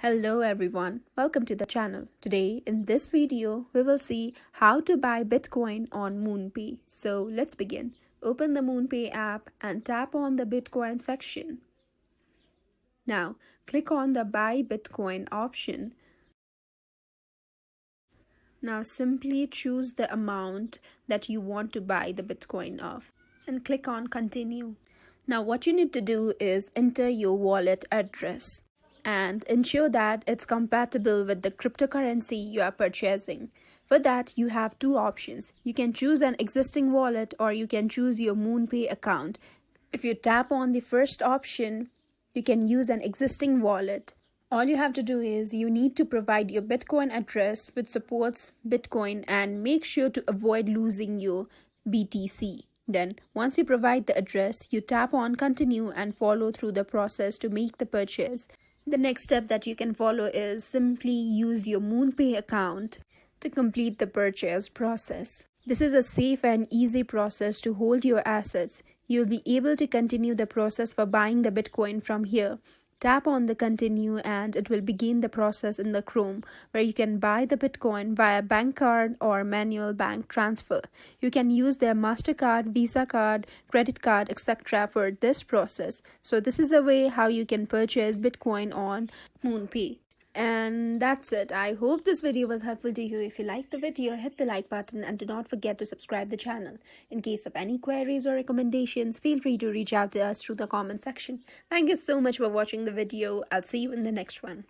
Hello everyone, welcome to the channel. Today in this video we will see how to buy Bitcoin on MoonPay. So let's begin. Open the MoonPay app and tap on the Bitcoin section. Now click on the buy Bitcoin option. Now simply choose the amount that you want to buy the Bitcoin of and click on continue. Now what you need to do is enter your wallet address and ensure that it's compatible with the cryptocurrency you are purchasing. For that, you have two options. You can choose an existing wallet or you can choose your MoonPay account. If you tap on the first option, you can use an existing wallet. All you have to do is you need to provide your Bitcoin address which supports Bitcoin and make sure to avoid losing your BTC. Then, once you provide the address, you tap on continue and follow through the process to make the purchase. The next step that you can follow is simply use your MoonPay account to complete the purchase process. This is a safe and easy process to hold your assets. You'll be able to continue the process for buying the Bitcoin from here. Tap on the continue and it will begin the process in the Chrome where you can buy the Bitcoin via bank card or manual bank transfer. You can use their MasterCard, Visa card, credit card, etc. for this process. So this is a way how you can purchase Bitcoin on MoonPay. And that's it. I hope this video was helpful to you. If you liked the video, hit the like button and do not forget to subscribe the channel. In case of any queries or recommendations, feel free to reach out to us through the comment section. Thank you so much for watching the video. I'll see you in the next one.